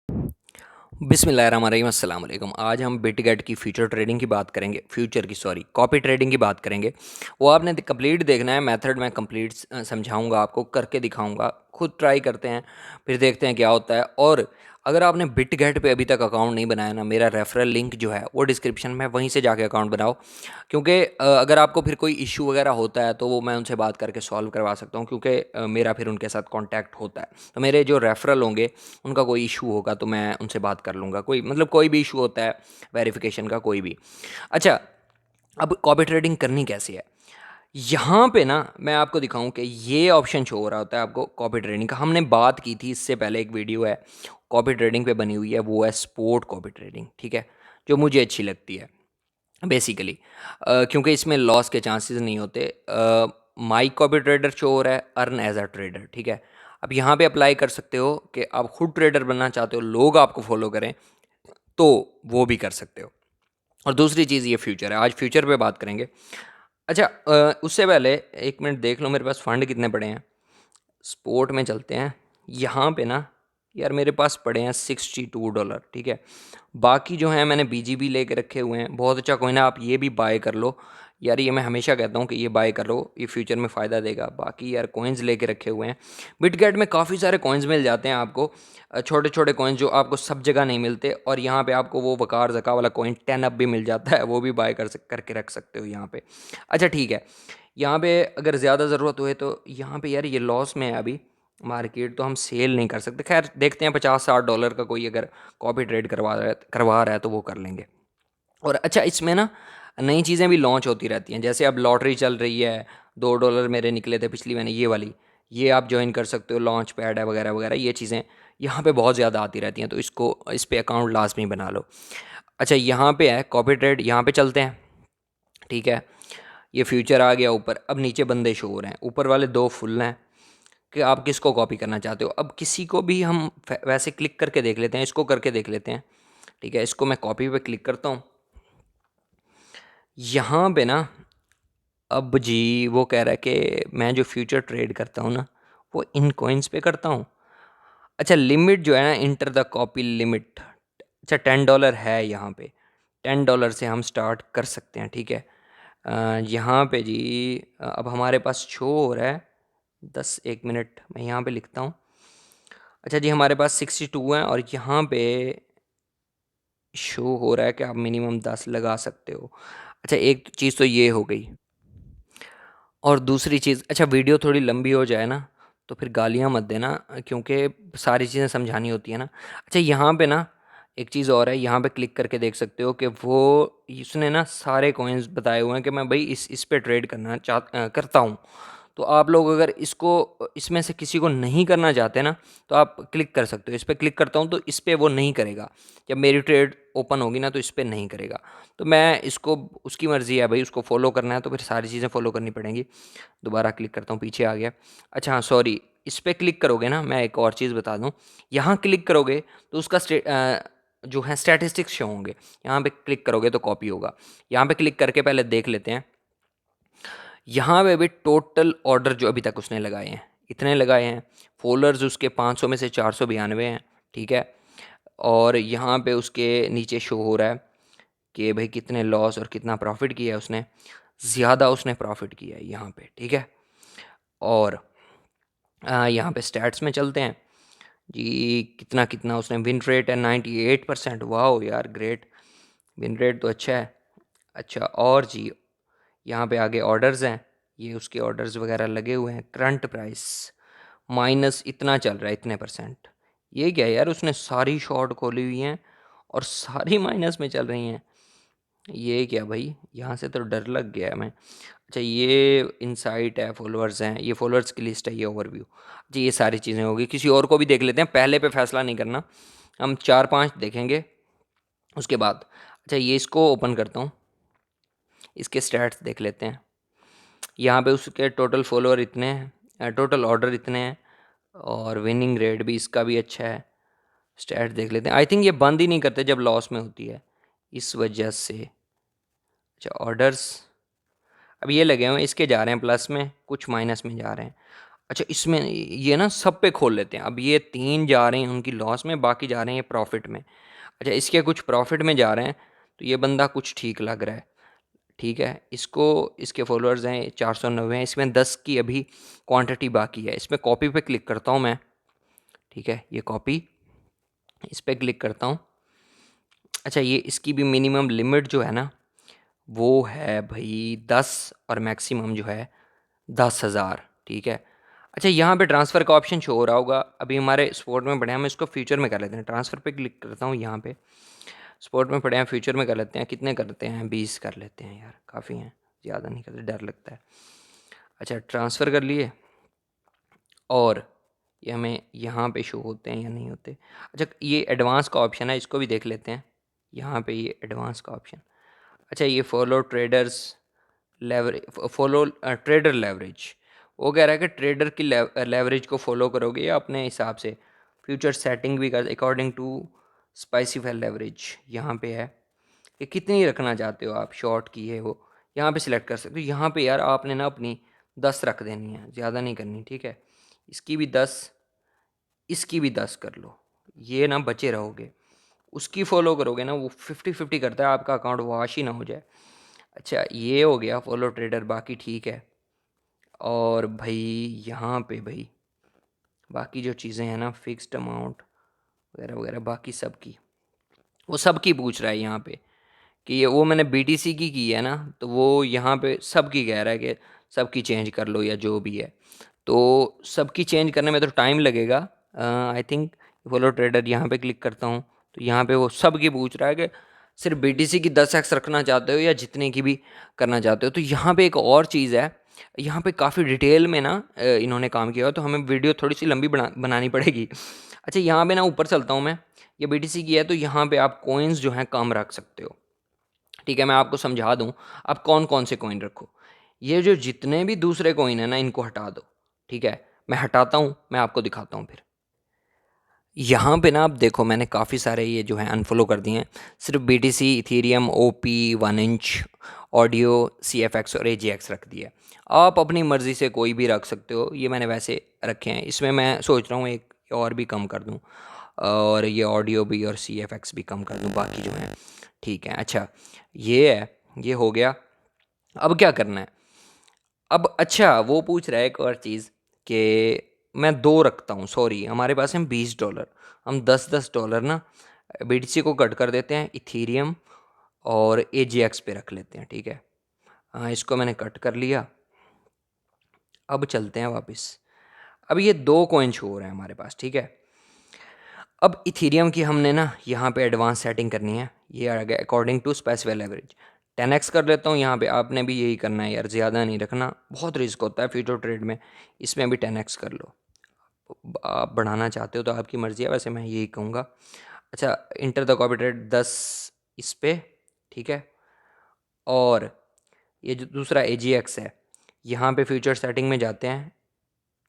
बिस्मिल्लाहिर्रहमानिर्रहीम अस्सलाम वालेकुम। आज हम बिटगेट की फ्यूचर ट्रेडिंग की बात करेंगे, फ्यूचर की सॉरी कॉपी ट्रेडिंग की बात करेंगे। वो आपने कंप्लीट देखना है, मेथड मैं कंप्लीट समझाऊंगा आपको, करके दिखाऊंगा, खुद ट्राई करते हैं, फिर देखते हैं क्या होता है। और अगर आपने बिटगेट पे अभी तक अकाउंट नहीं बनाया ना, मेरा रेफरल लिंक जो है वो डिस्क्रिप्शन में, वहीं से जाके अकाउंट बनाओ। क्योंकि अगर आपको फिर कोई इशू वगैरह होता है तो वो मैं उनसे बात करके सॉल्व करवा सकता हूँ, क्योंकि मेरा फिर उनके साथ कॉन्टैक्ट होता है। तो मेरे जो रेफरल होंगे उनका कोई इशू होगा तो मैं उनसे बात कर लूँगा, कोई मतलब कोई भी इशू होता है वेरिफिकेशन का, कोई भी। अच्छा, अब कॉपी ट्रेडिंग करनी कैसे है, यहाँ पे ना मैं आपको दिखाऊं कि ये ऑप्शन शो हो रहा होता है आपको कॉपी ट्रेडिंग का। हमने बात की थी इससे पहले, एक वीडियो है कॉपी ट्रेडिंग पे बनी हुई है, वो है स्पोर्ट कॉपी ट्रेडिंग, ठीक है, जो मुझे अच्छी लगती है बेसिकली, क्योंकि इसमें लॉस के चांसेस नहीं होते। माई कॉपी ट्रेडर शो हो रहा है, अर्न एज अ ट्रेडर, ठीक है। अब यहाँ पे अप्लाई कर सकते हो कि आप खुद ट्रेडर बनना चाहते हो, लोग आपको फॉलो करें, तो वो भी कर सकते हो। और दूसरी चीज़ ये फ्यूचर है, आज फ्यूचर पे बात करेंगे। अच्छा, उससे पहले एक मिनट देख लो मेरे पास फंड कितने पड़े हैं। स्पोर्ट में चलते हैं, यहाँ पे ना यार मेरे पास पड़े हैं $62, ठीक है। बाकी जो हैं मैंने बीजीबी लेके रखे हुए हैं, बहुत अच्छा कॉइन है, आप ये भी बाय कर लो यार, ये मैं हमेशा कहता हूँ कि ये बाय कर लो, ये फ्यूचर में फ़ायदा देगा। बाकी यार कॉइन्स लेके रखे हुए हैं, बिटगेट में काफ़ी सारे कॉइन्स मिल जाते हैं आपको, छोटे छोटे कॉइन्स जो आपको सब जगह नहीं मिलते। और यहाँ पे आपको वो वकार जका वाला कॉइन 10 अप भी मिल जाता है, वो भी बाय करके रख सकते हो यहाँ पे। अच्छा ठीक है, यहाँ पे अगर ज़्यादा ज़रूरत हुए तो यहाँ पे यार ये लॉस में है अभी मार्केट, तो हम सेल नहीं कर सकते। खैर देखते हैं, $50-60 का कोई अगर कॉपी ट्रेड करवा रहा है तो वो कर लेंगे। और अच्छा, इसमें ना नई चीज़ें भी लॉन्च होती रहती हैं, जैसे अब लॉटरी चल रही है, $2 मेरे निकले थे पिछली महीने, ये वाली, ये आप ज्वाइन कर सकते हो, लॉन्च पैड है वगैरह वगैरह, ये चीज़ें यहाँ पे बहुत ज़्यादा आती रहती हैं, तो इस पे अकाउंट लाजमी बना लो। अच्छा, यहाँ पे है कॉपी ट्रेड, यहाँ पे चलते हैं, ठीक है। ये फ्यूचर आ गया ऊपर, अब नीचे बंदे शो हो रहे हैं, ऊपर वाले दो फुल हैं कि आप किसको कॉपी करना चाहते हो। अब किसी को भी हम वैसे क्लिक करके देख लेते हैं, इसको करके देख लेते हैं, ठीक है। इसको मैं कॉपी पे क्लिक करता हूँ, यहाँ पे ना अब जी वो कह रहा है कि मैं जो फ्यूचर ट्रेड करता हूँ ना, वो इन कॉइन्स पे करता हूँ। अच्छा, लिमिट जो है ना, इंटर द कॉपी लिमिट, अच्छा $10 है यहाँ पे, $10 से हम स्टार्ट कर सकते हैं, ठीक है। यहाँ पे जी अब हमारे पास शो हो रहा है 10, एक मिनट मैं यहाँ पे लिखता हूँ। अच्छा जी, हमारे पास 62 हैं, और यहाँ पे शो हो रहा है कि आप मिनिमम 10 लगा सकते हो। अच्छा, एक चीज़ तो ये हो गई, और दूसरी चीज़, अच्छा वीडियो थोड़ी लंबी हो जाए ना तो फिर गालियाँ मत देना, क्योंकि सारी चीज़ें समझानी होती है ना। अच्छा, यहाँ पे ना एक चीज़ और है, यहाँ पे क्लिक करके देख सकते हो कि वो इसने ना सारे कॉइन्स बताए हुए हैं कि मैं भाई इस पे ट्रेड करता हूँ। तो आप लोग अगर इसमें से किसी को नहीं करना चाहते ना, तो आप क्लिक कर सकते हो। इस पर क्लिक करता हूँ तो इस पर वो नहीं करेगा, जब मेरी ट्रेड ओपन होगी ना तो इस पर नहीं करेगा। तो मैं इसको, उसकी मर्ज़ी है भाई, उसको फॉलो करना है तो फिर सारी चीज़ें फॉलो करनी पड़ेंगी। दोबारा क्लिक करता हूँ, पीछे आ गया। अच्छा हाँ सॉरी, इस पर क्लिक करोगे ना, मैं एक और चीज़ बता दूँ, यहाँ क्लिक करोगे तो उसका जो है स्टैटिस्टिक्स शो होंगे, यहाँ पे क्लिक करोगे तो कॉपी होगा। यहाँ पे क्लिक करके पहले देख लेते हैं, यहाँ पे भी टोटल ऑर्डर जो अभी तक उसने लगाए हैं, इतने लगाए हैं। फॉलोअर्स उसके 500 में से 492 हैं, ठीक है। और यहाँ पे उसके नीचे शो हो रहा है कि भाई कितने लॉस और कितना प्रॉफिट किया है उसने। ज़्यादा उसने प्रॉफिट किया है यहाँ पे, ठीक है। और यहाँ पे स्टैट्स में चलते हैं जी, कितना कितना उसने, विन रेट है 98%, वाह यार ग्रेट, विन रेट तो अच्छा है। अच्छा, और जी यहाँ पे आगे ऑर्डर्स हैं, ये उसके ऑर्डर्स वगैरह लगे हुए हैं। करंट प्राइस माइनस इतना चल रहा है, इतने परसेंट। ये क्या है यार, उसने सारी शॉर्ट खोली हुई हैं और सारी माइनस में चल रही हैं, ये क्या भाई, यहाँ से तो डर लग गया है मैं। अच्छा, ये इनसाइट है, फॉलोअर्स हैं, ये फॉलोअर्स की लिस्ट है, ये ओवरव्यू जी, ये सारी चीज़ें होगी। किसी और को भी देख लेते हैं, पहले पे फैसला नहीं करना, हम 4-5 देखेंगे उसके बाद। अच्छा, ये इसको ओपन करता हूँ, इसके स्टैट्स देख लेते हैं। यहाँ पे उसके टोटल फॉलोअर इतने हैं, टोटल ऑर्डर इतने हैं, और विनिंग रेट भी इसका भी अच्छा है। स्टैट देख लेते हैं, आई थिंक ये बंद ही नहीं करते जब लॉस में होती है, इस वजह से। अच्छा, ऑर्डर्स अब ये लगे हुए हैं, इसके जा रहे हैं प्लस में, कुछ माइनस में जा रहे हैं। अच्छा, इसमें ये ना सब पे खोल लेते हैं। अब ये 3 जा रहे हैं उनकी लॉस में, बाकी जा रहे हैं ये प्रॉफ़िट में। अच्छा, इसके कुछ प्रॉफ़िट में जा रहे हैं, तो ये बंदा कुछ ठीक लग रहा है। ठीक है, इसको इसके फॉलोअर्स हैं 490 हैं, इसमें 10 की अभी क्वांटिटी बाकी है। इसमें कॉपी पे क्लिक करता हूँ मैं। ठीक है, ये कॉपी, इस पे क्लिक करता हूँ। अच्छा, ये इसकी भी मिनिमम लिमिट जो है ना, वो है भाई 10, और मैक्सिमम जो है 10,000। ठीक है। अच्छा, यहाँ पे ट्रांसफ़र का ऑप्शन शो हो रहा होगा। अभी हमारे स्पोर्ट में पड़े हैं, हम इसको फ्यूचर में कर लेते हैं। ट्रांसफ़र पे क्लिक करता हूँ यहाँ पे। स्पोर्ट में पड़े हैं, फ्यूचर में कर लेते हैं। कितने करते हैं? 20 कर लेते हैं यार, काफ़ी हैं, ज़्यादा नहीं करते, डर लगता है। अच्छा, ट्रांसफ़र कर लिए, और ये हमें यहाँ पे शो होते हैं या नहीं होते। अच्छा, ये एडवांस का ऑप्शन है, इसको भी देख लेते हैं। यहाँ पे ये एडवांस का ऑप्शन। अच्छा, ये follow traders leverage, follow trader leverage, वो कह रहा है कि ट्रेडर की लेवरेज को फॉलो करोगे या अपने हिसाब से फ्यूचर सेटिंग भी कर अकॉर्डिंग टू स्पाइसीफाई लेवरेज। यहाँ पे है कि कितनी रखना चाहते हो आप, शॉर्ट की है वो, यहाँ पे सिलेक्ट कर सकते हो। यहाँ पे यार आपने ना अपनी 10 रख देनी है, ज़्यादा नहीं करनी। ठीक है, इसकी भी 10, इसकी भी 10 कर लो, ये ना बचे रहोगे। उसकी फॉलो करोगे ना, वो 50-50 करता है, आपका अकाउंट वॉश ही ना हो जाए। अच्छा, ये हो गया फॉलो ट्रेडर, बाकी ठीक है। और भाई यहाँ पे भाई बाकी जो चीज़ें हैं ना, फिक्स्ड अमाउंट वगैरह वगैरह, बाकी सब की, वो सब की पूछ रहा है यहाँ पे कि ये वो मैंने बीटीसी की है ना, तो वो यहाँ पे सब की कह रहा है कि सब की चेंज कर लो या जो भी है। तो सबकी चेंज करने में तो टाइम लगेगा। आई थिंक फॉलो ट्रेडर यहाँ पे क्लिक करता हूँ, तो यहाँ पे वो सब की पूछ रहा है कि सिर्फ बीटीसी की 10x रखना चाहते हो या जितने की भी करना चाहते हो। तो यहाँ पे एक और चीज़ है, यहाँ पे काफ़ी डिटेल में ना इन्होंने काम किया हो, तो हमें वीडियो थोड़ी सी लंबी बनानी पड़ेगी। अच्छा, यहाँ पे ना ऊपर चलता हूँ मैं, ये बीटीसी की है, तो यहाँ पे आप कोइंस जो हैं कम रख सकते हो। ठीक है, मैं आपको समझा दूँ, आप कौन कौन से कॉइन रखो। ये जो जितने भी दूसरे कॉइन है ना, इनको हटा दो। ठीक है, मैं हटाता हूँ, मैं आपको दिखाता हूँ फिर। यहाँ पे ना आप देखो, मैंने काफ़ी सारे ये जो है अनफॉलो कर दिए हैं। सिर्फ BTC, Ethereum, OP, 1 inch, audio, CFX और AGX रख दिया। आप अपनी मर्ज़ी से कोई भी रख सकते हो, ये मैंने वैसे रखे हैं। इसमें मैं सोच रहा हूँ एक और भी कम कर दूँ, और ये ऑडियो भी और CFX भी कम कर दूँ, बाकी जो हैं ठीक है। अच्छा, ये है, ये हो गया। अब क्या करना है? अब अच्छा, वो पूछ रहा है एक और चीज़ कि मैं 2 रखता हूँ, सॉरी हमारे पास हैं $20, हम 10-10 डॉलर ना BTC को कट कर देते हैं, इथेरियम और AGX पे रख लेते हैं। ठीक है, हाँ, इसको मैंने कट कर लिया। अब चलते हैं वापस। अब ये 2 कॉइन शो हो रहे हैं हमारे पास। ठीक है, अब इथेरियम की हमने ना यहाँ पे एडवांस सेटिंग करनी है। ये आ गया according to specified average, 10x कर लेता हूँ। यहाँ पे आपने भी यही करना है यार, ज़्यादा नहीं रखना, बहुत रिस्क होता है फ्यूचर ट्रेड में। इसमें भी 10x कर लो, आप बढ़ाना चाहते हो तो आपकी मर्ज़ी है, वैसे मैं यही कहूँगा। अच्छा, इंटर द कॉपी ट्रेड 10 इस पे। ठीक है, और ये जो दूसरा AGX है, यहाँ पे फ्यूचर सेटिंग में जाते हैं,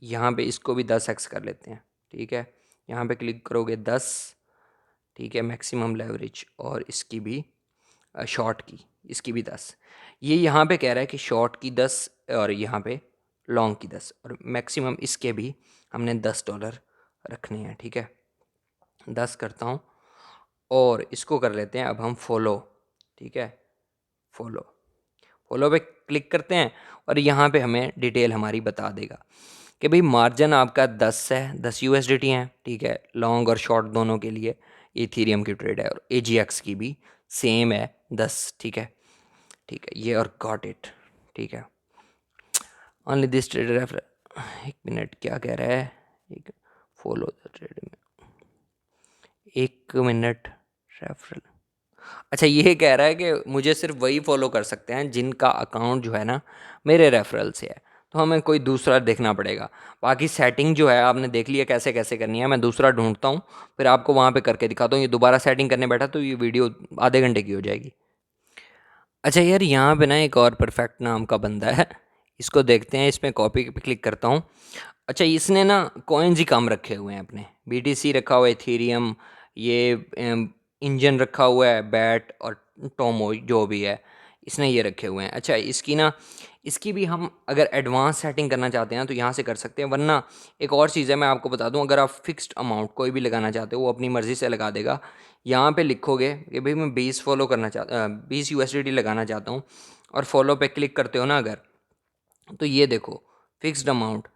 यहाँ पे इसको भी 10x कर लेते हैं। ठीक है, यहाँ पे क्लिक करोगे 10। ठीक है, मैक्सिमम लेवरेज, और इसकी भी शॉर्ट की, इसकी भी 10। ये यहाँ पे कह रहा है कि शॉर्ट की 10 और यहाँ पे लॉन्ग की 10, और मैक्सिमम इसके भी हमने $10 रखने हैं। ठीक है, 10 करता हूँ, और इसको कर लेते हैं अब हम फॉलो। ठीक है, फॉलो, फॉलो पे क्लिक करते हैं, और यहाँ पे हमें डिटेल हमारी बता देगा कि भाई मार्जिन आपका 10 है, 10 USDT हैं। ठीक है, लॉन्ग और शॉर्ट दोनों के लिए इथेरियम की ट्रेड है, और AGX की भी सेम है 10। ठीक है, ठीक है, ये और गॉट इट। ठीक है, ओनली दिस ट्रेड रेफर, एक मिनट, क्या कह रहा है? एक, फॉलो द ट्रेड में, एक मिनट, रेफरल। अच्छा, ये कह रहा है कि मुझे सिर्फ वही फॉलो कर सकते हैं जिनका अकाउंट जो है ना मेरे रेफरल से है, तो हमें कोई दूसरा देखना पड़ेगा। बाकी सेटिंग जो है आपने देख लिया कैसे कैसे करनी है, मैं दूसरा ढूंढता हूँ, फिर आपको वहाँ पे करके दिखाता हूँ। ये दोबारा सेटिंग करने बैठा तो ये वीडियो आधे घंटे की हो जाएगी। अच्छा यार, यहाँ पे ना एक और परफेक्ट नाम का बंदा है, इसको देखते हैं। इसमें कॉपी पे क्लिक करता हूँ। अच्छा, इसने ना कॉइन्स ही कम रखे हुए हैं अपने। BTC रखा हुआ है, इथेरियम, ये इंजन रखा हुआ है, बैट और टोमो जो भी है, इसने ये रखे हुए हैं। अच्छा, इसकी भी हम अगर एडवांस सेटिंग करना चाहते हैं तो यहाँ से कर सकते हैं, वरना एक और चीज़ है मैं आपको बता दूं, अगर आप फिक्स्ड अमाउंट कोई भी लगाना चाहते हो वो अपनी मर्ज़ी से लगा देगा। यहाँ पे लिखोगे कि भाई मैं 20 फॉलो करना चाहता 20 यूएसडीटी लगाना चाहता हूँ, और फॉलो पे क्लिक करते हो ना अगर, तो ये देखो फिक्स्ड अमाउंट।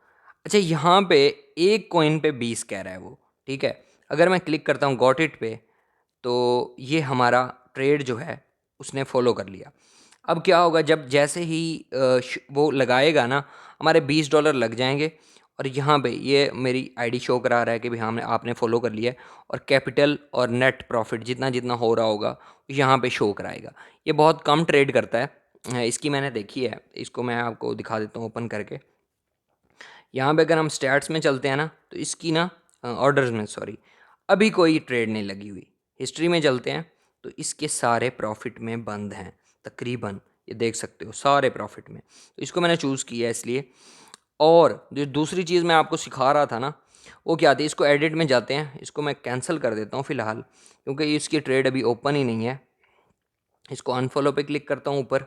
अच्छा, यहाँ पे एक कॉइन पे 20 कह रहा है वो, ठीक है। अगर मैं क्लिक करता हूँ गॉट इट पे, तो ये हमारा ट्रेड जो है उसने फॉलो कर लिया। अब क्या होगा, जब जैसे ही वो लगाएगा ना, हमारे $20 लग जाएंगे, और यहाँ पे ये मेरी आईडी शो करा रहा है कि भाई हमने आपने फॉलो कर लिया है, और कैपिटल और नेट प्रॉफिट जितना जितना हो रहा होगा यहाँ पे शो कराएगा। ये बहुत कम ट्रेड करता है, इसकी मैंने देखी है। इसको मैं आपको दिखा देता हूँ ओपन करके। यहाँ पे अगर हम स्टैट्स में चलते हैं ना, तो इसकी ना ऑर्डर्स में सॉरी, अभी कोई ट्रेड नहीं लगी हुई। हिस्ट्री में चलते हैं तो इसके सारे प्रॉफिट में बंद हैं तकरीबन, ये देख सकते हो सारे प्रॉफिट में। तो इसको मैंने चूज़ किया है इसलिए। और जो दूसरी चीज़ मैं आपको सिखा रहा था ना, वो क्या थी, इसको एडिट में जाते हैं, इसको मैं कैंसिल कर देता हूँ फ़िलहाल, क्योंकि इसकी ट्रेड अभी ओपन ही नहीं है। इसको अनफॉलो पे क्लिक करता हूँ ऊपर,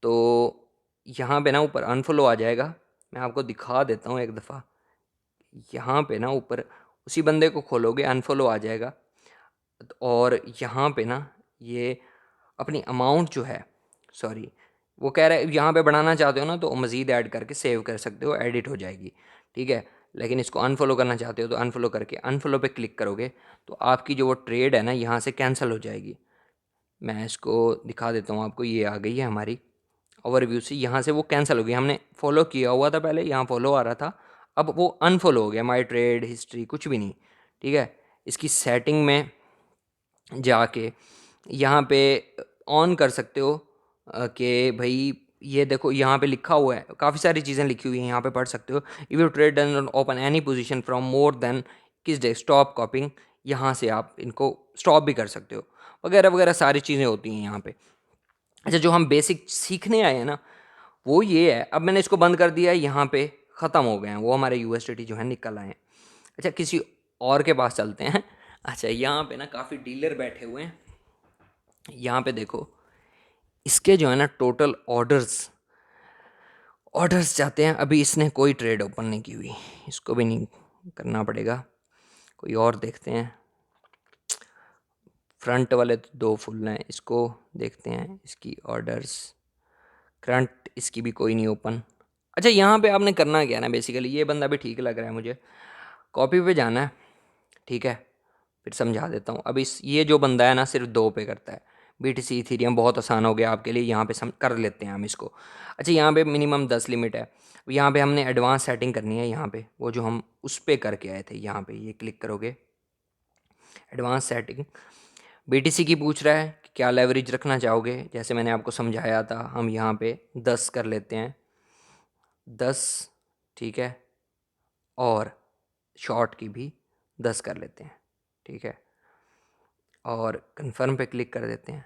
तो यहाँ पे ना ऊपर अनफॉलो आ जाएगा। मैं आपको दिखा देता हूँ एक दफ़ा। यहाँ पे ना ऊपर उसी बंदे को खोलोगे, अनफॉलो आ जाएगा। और यहाँ पे ना ये अपनी अमाउंट जो है, सॉरी, वो कह रहा है यहाँ पे बढ़ाना चाहते हो ना तो मज़ीद ऐड करके सेव कर सकते हो, एडिट हो जाएगी, ठीक है। लेकिन इसको अनफॉलो करना चाहते हो तो अनफॉलो करके अनफॉलो पे क्लिक करोगे तो आपकी जो वो ट्रेड है ना यहाँ से कैंसिल हो जाएगी। मैं इसको दिखा देता हूँ आपको, ये आ गई है हमारी ओवरव्यू से, यहाँ से वो कैंसिल हो गई। हमने फॉलो किया हुआ था पहले, यहाँ फॉलो आ रहा था, अब वो अनफॉलो हो गया। माई ट्रेड हिस्ट्री कुछ भी नहीं, ठीक है। इसकी सेटिंग में जाके यहाँ पे ऑन कर सकते हो कि भाई ये देखो यहाँ पे लिखा हुआ है, काफ़ी सारी चीज़ें लिखी हुई हैं, यहाँ पे पढ़ सकते हो। If you trade done open any position from more than किस डे स्टॉप कॉपिंग, यहाँ से आप इनको स्टॉप भी कर सकते हो, वगैरह वगैरह सारी चीज़ें होती हैं यहाँ पे। अच्छा, जो हम बेसिक सीखने आए हैं ना वो ये है। अब मैंने इसको बंद कर दिया है, यहाँ पे ख़त्म हो गए हैं वो हमारे यूएसडीटी जो है निकल आए हैं। अच्छा, किसी और के पास चलते हैं। अच्छा, यहाँ पे ना काफ़ी डीलर बैठे हुए हैं। यहाँ पे देखो इसके जो है ना टोटल ऑर्डर्स जाते हैं। अभी इसने कोई ट्रेड ओपन नहीं की हुई, इसको भी नहीं करना पड़ेगा, कोई और देखते हैं। फ्रंट वाले तो दो फुल हैं, इसको देखते हैं इसकी ऑर्डर्स। करंट इसकी भी कोई नहीं ओपन। अच्छा, यहाँ पे आपने करना क्या है ना, बेसिकली ये बंदा भी ठीक लग रहा है मुझे, कॉपी पे जाना है, ठीक है। फिर समझा देता हूँ। अब इस ये जो बंदा है ना सिर्फ 2 पे करता है। BTC इथीरियम बहुत आसान हो गया आपके लिए, यहाँ पे कर लेते हैं हम इसको। अच्छा, यहाँ पे मिनिमम 10 लिमिट है। यहाँ पे हमने एडवांस सेटिंग करनी है, यहाँ पे वो जो हम उस पे करके आए थे, यहाँ पे ये क्लिक करोगे एडवांस सेटिंग। BTC की पूछ रहा है कि क्या लेवरेज रखना चाहोगे, जैसे मैंने आपको समझाया था, हम यहाँ पे 10 कर लेते हैं, 10, ठीक है। और शॉर्ट की भी 10 कर लेते हैं, ठीक है। और कन्फर्म पे क्लिक कर देते हैं,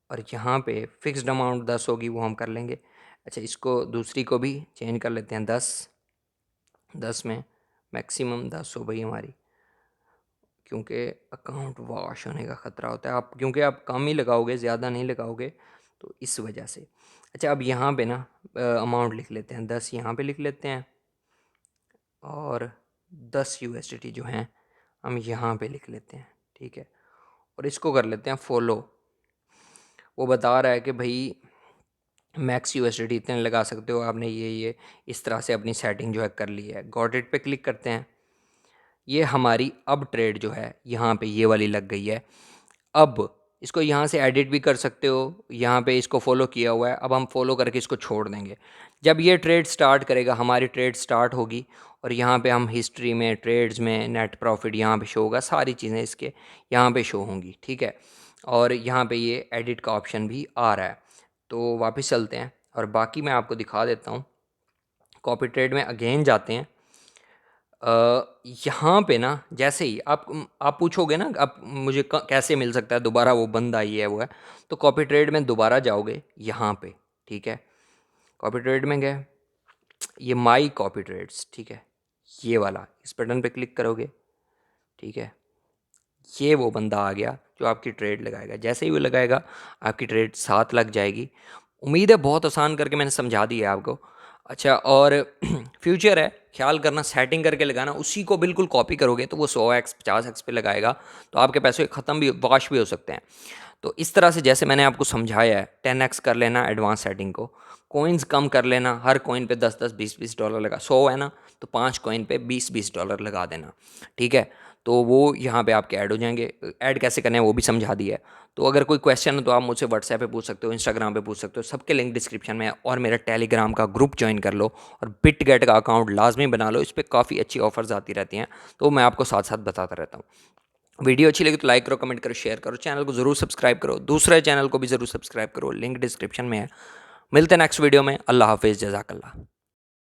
और यहाँ पे फिक्स्ड अमाउंट 10 होगी वो हम कर लेंगे। अच्छा, इसको दूसरी को भी चेंज कर लेते हैं, 10, 10 में मैक्सिमम 10 हो भाई हमारी, क्योंकि अकाउंट वॉश होने का ख़तरा होता है। आप क्योंकि आप कम ही लगाओगे, ज़्यादा नहीं लगाओगे, तो इस वजह से। अच्छा, अब यहाँ पे ना अमाउंट लिख लेते हैं, 10 यहाँ पे लिख लेते हैं, और 10 यूएसडीटी जो हैं हम यहाँ पे लिख लेते हैं, ठीक है। और इसको कर लेते हैं फॉलो। वो बता रहा है कि भाई मैक्स यूएसडीटी इतने लगा सकते हो, आपने ये इस तरह से अपनी सेटिंग जो है कर ली है। गॉट इट पे क्लिक करते हैं। ये हमारी अब ट्रेड जो है यहाँ पे ये वाली लग गई है। अब इसको यहाँ से एडिट भी कर सकते हो, यहाँ पे इसको फॉलो किया हुआ है, अब हम फॉलो करके इसको छोड़ देंगे। जब ये ट्रेड स्टार्ट करेगा, हमारी ट्रेड स्टार्ट होगी, और यहाँ पे हम हिस्ट्री में, ट्रेड्स में, नेट प्रॉफिट यहाँ पे शो होगा, सारी चीज़ें इसके यहाँ पे शो होंगी, ठीक है। और यहाँ पे ये एडिट का ऑप्शन भी आ रहा है। तो वापस चलते हैं और बाकी मैं आपको दिखा देता हूँ। कॉपी ट्रेड में अगेन जाते हैं। यहाँ पे ना जैसे ही आप पूछोगे ना, आप मुझे कैसे मिल सकता है दोबारा वो बंदा ये है वो है, तो कॉपी ट्रेड में दोबारा जाओगे यहाँ पे, ठीक है। कॉपी ट्रेड में गए, ये माई कॉपी ट्रेड्स, ठीक है, ये वाला, इस बटन पे क्लिक करोगे, ठीक है। ये वो बंदा आ गया जो आपकी ट्रेड लगाएगा। जैसे ही वो लगाएगा आपकी ट्रेड 7 लग जाएगी। उम्मीद है बहुत आसान करके मैंने समझा दिया है आपको। अच्छा, और फ्यूचर है, ख्याल करना सेटिंग करके लगाना, उसी को बिल्कुल कॉपी करोगे तो वो 100x 50x पे लगाएगा, तो आपके पैसे ख़त्म भी वॉश भी हो सकते हैं। तो इस तरह से जैसे मैंने आपको समझाया है, 10x कर लेना एडवांस सेटिंग को, कॉइन्स कम कर लेना, हर कॉइन पे 10-10 20-20 डॉलर लगा, 100 है ना तो 5 कॉइन पे 20-20 डॉलर लगा देना। ठीक है, तो वो यहाँ पे आपके ऐड हो जाएंगे। ऐड कैसे करने हैं वो भी समझा दिया है। तो अगर कोई क्वेश्चन हो तो आप मुझसे व्हाट्सएप पे पूछ सकते हो, इंस्टाग्राम पे पूछ सकते हो, सबके लिंक डिस्क्रिप्शन में है। और मेरा टेलीग्राम का ग्रुप ज्वाइन कर लो और बिटगेट का अकाउंट लाजमी बना लो, इस पर काफ़ी अच्छी ऑफर्स आती रहती हैं, तो मैं आपको साथ साथ बताता रहता हूँ। वीडियो अच्छी लगी तो लाइक करो, कमेंट करो, शेयर करो, चैनल को ज़रूर सब्सक्राइब करो, दूसरे चैनल को भी ज़रूर सब्सक्राइब करो, लिंक डिस्क्रिप्शन में है। मिलते हैं नेक्स्ट वीडियो में। अल्लाह हाफिज़, जज़ाकल्लाह।